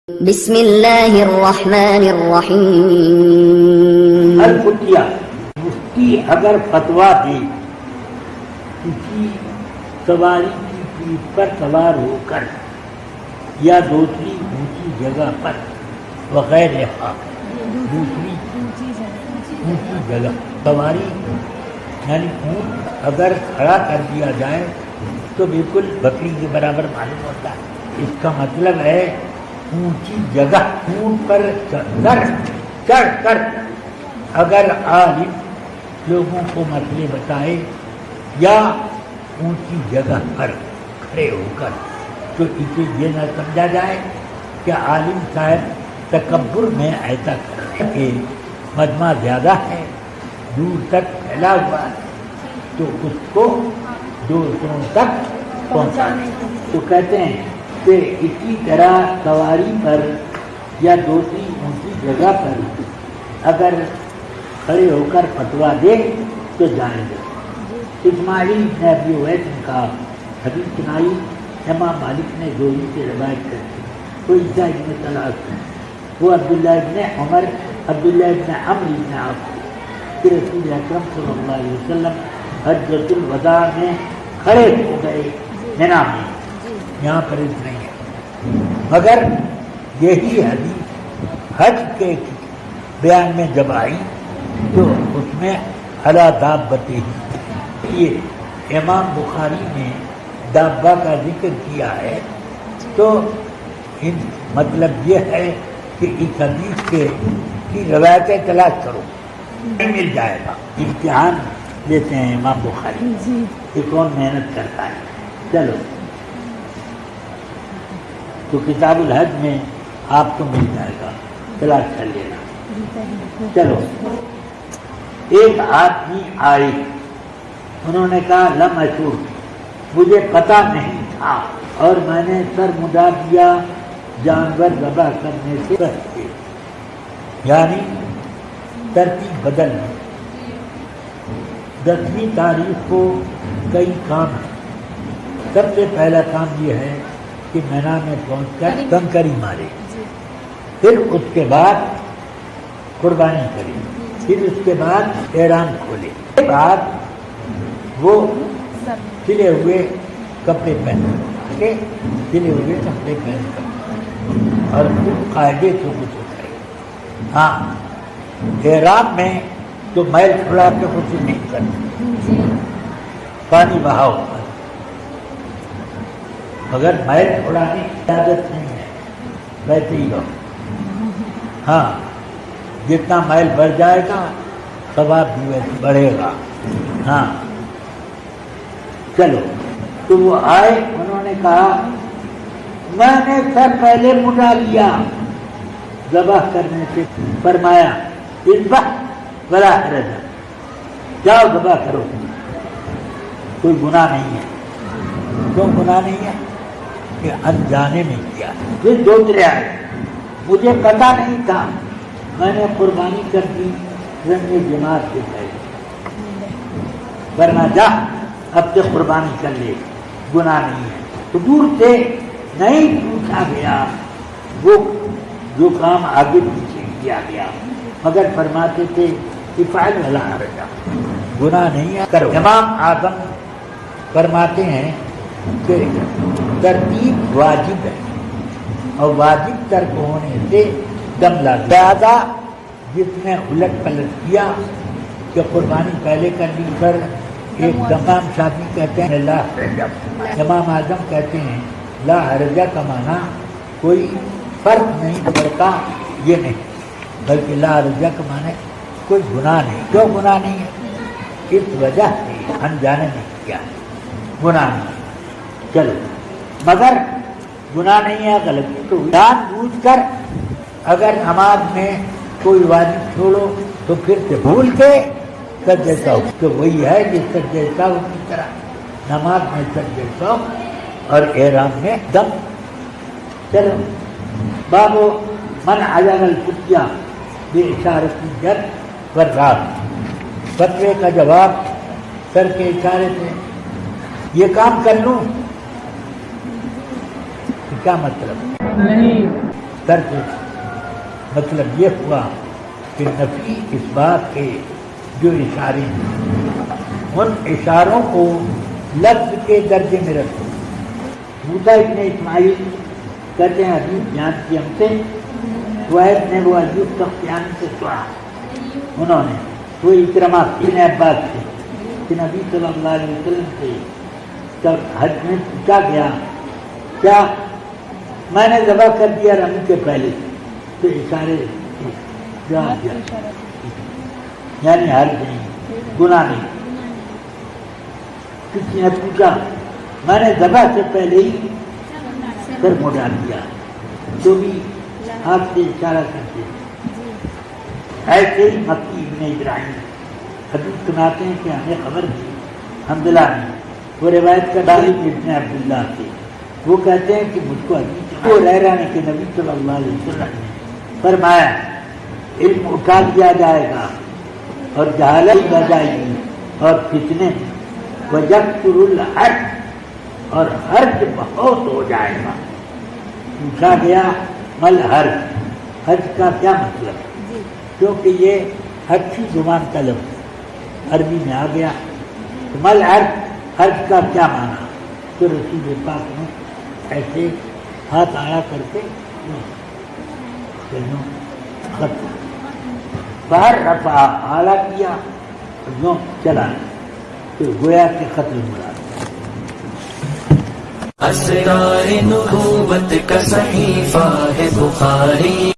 بسم اللہ الرحمن الرحیم۔ الفتیا مفتی اگر فتویٰ دے کسی سواری کی پیٹھ پر سوار ہو کر یا دوسری اونچی جگہ پر وغیرہ دوسری اونچی جگہ سواری یعنی اونٹ اگر کھڑا کر دیا جائے تو بالکل بکری کے برابر معلوم ہوتا ہے۔ اس کا مطلب ہے اونچی جگہ اونٹ پر چڑھ کر اگر عالم لوگوں کو مسئلے بتائے یا اونچی جگہ پر کھڑے ہو کر تو اسے یہ نہ سمجھا جائے کہ عالم صاحب تکبر میں ایسا کرتے کہ مجمع زیادہ ہے، دور تک پھیلا ہوا ہے تو اس کو دوسروں تک پہنچانے تو کہتے ہیں کہ اسی طرح سواری پر یا دوسری اونچی جگہ پر اگر کھڑے ہو کر فتویٰ دے تو جائیں گے۔ اسماعیل نے ابی اویس نے کہا حدیث سنائی امام مالک نے زہری سے روایت کرتی وہ عیسیٰ ابن طلحہ وہ عبداللہ ابن عمر عبداللہ ابن عمرو ابن عاص کہ رسول اکرم صلی اللہ علیہ وسلم حجۃ الوداع میں کھڑے ہو گئے مینا میں، یہاں پر اتنا ہی ہے، مگر یہی حدیث حج کے بیان میں جب آئی تو اس میں علی دابتہ یہ امام بخاری نے دابہ کا ذکر کیا ہے تو مطلب یہ ہے کہ اس حدیث کی روایتیں تلاش کرو مل جائے گا۔ امتحان لیتے ہیں امام بخاری کہ کون محنت کرتا ہے۔ چلو تو کتاب الحج میں آپ کو مل جائے گا، تلاش کر لینا۔ چلو ایک آدمی آئے، انہوں نے کہا لم اشعر مجھے پتہ نہیں تھا اور میں نے سر مڈا دیا جانور ذبح کرنے سے پہلے، یعنی ترتیب بدل ہے۔ 10ویں تاریخ کو کئی کام ہیں۔ سب سے پہلا کام یہ ہے کہ مینا میں پہنچ کر کنکری مارے، پھر اس کے بعد قربانی کرے، پھر اس کے بعد احرام کھولے، اس کے بعد وہ سلے ہوئے کپڑے پہن کے اور خوب قاعدے سے کچھ اٹھائے۔ ہاں احرام میں تو میل چھڑا کے کچھ نہیں کرتے، پانی بہاؤ مگر میل چھوڑانے کی عادت نہیں ہے، ویسے ہی رہو۔ ہاں جتنا میل بڑھ جائے گا ثواب بھی ویسے بڑھے گا۔ ہاں چلو تو وہ آئے، انہوں نے کہا میں نے سر پہلے مڈا لیا ذبح کرنے سے، فرمایا اذبح ولا حرج، جاؤ ذبح کرو، کوئی گناہ نہیں ہے۔ کیوں گناہ نہیں ہے؟ کہ انجانے میں کیا۔ پھر دوسرے آئے، مجھے پتہ نہیں تھا، میں نے قربانی کر دی رنگ جماعت سے پہلے، ورنہ جا اب سے قربانی کر لے، گناہ نہیں ہے۔ حضور سے نہیں پوچھا گیا وہ جو کام آگے پیچھے کیا گیا، مگر فرماتے تھے افعل ولا حرج، گناہ نہیں ہے کرو۔ امام اعظم فرماتے ہیں کہ ترتیب واجب ہے اور واجب ترک ہونے سے دم لہذا جس نے الٹ پلٹ کیا کہ قربانی پہلے کر لی کر، ایک امام شافعی کہتے ہیں لا حرجہ، امام اعظم کہتے ہیں لا حرجہ کا معنی کوئی فرق نہیں پڑتا، یہ نہیں، بلکہ لا حرجہ کا معنی کوئی گناہ نہیں۔ کیوں گناہ نہیں ہے؟ اس وجہ سے انجانے نہیں کیا، گناہ نہیں۔ چلو مگر گناہ نہیں ہے، غلطی تو جان بوجھ کر اگر نماز میں کوئی واجب چھوڑو تو پھر سے بھول کے سجدہ سہو، تو وہی ہے جس سجدہ سہو کی طرح نماز میں سجدہ سہو اور احرام میں دم۔ چلو بابو من عجب الفتیا بے اشارت الجر والراس، فتوے کا جواب سر کے اشارے سے، یہ کام کر لوں کیا مطلب؟ نہیں درج مطلب یہ ہوا کہ نفی اس بات کے جو اشارے ہیں ان اشاروں کو لفظ کے درجے میں رکھو. موسیٰ ابن اسماعیل کہتے ہیں حدیث بیان کی ہم سے شعیب نے وہ ایوب سختیانی سے سنا انہوں نے وہ اکرمہ ابن عباس سے کہ نبی صلی اللہ علیہ وسلم سے جب حج میں پوچھا گیا کیا میں نے ذبح کر دیا رمی کے پہلے تو اشارے جواب دیا یعنی حرج نہیں گناہ نہیں. کسی نے پوچھا میں نے ذبح سے پہلے ہی سر منہ ڈال دیا تو بھی ہاتھ سے اشارہ کرتے. ایسے ہی مکی ابن ابراہیم حدیث سناتے ہیں کہ ہمیں خبر تھی حمدللہ نے وہ روایت کا ڈالب ابن عبداللہ سے وہ کہتے ہیں کہ مجھ کو حدیث وہ رہ رہنے کے نبی صلی اللہ علیہ وسلم نے فرمایا علم اٹھا لیا جائے گا اور جہالت بڑھ جائے گی اور فتنے وَيَكْثُرُ الْحَرْجُ اور حرج بہت ہو جائے گا. پوچھا گیا مل حرج حرج کا کیا مطلب کیونکہ یہ اچھی زبان کا لفظ عربی میں آ گیا. مل حرج کا کیا معنی تو رسول پاک نے ایسے ہاتھ آیا کر کے خط باہر رفع اعلیٰ کیا یوں چلا تو گویا کہ قتل مراد. اسرار نبوت کا صحیفہ ہے بخاری.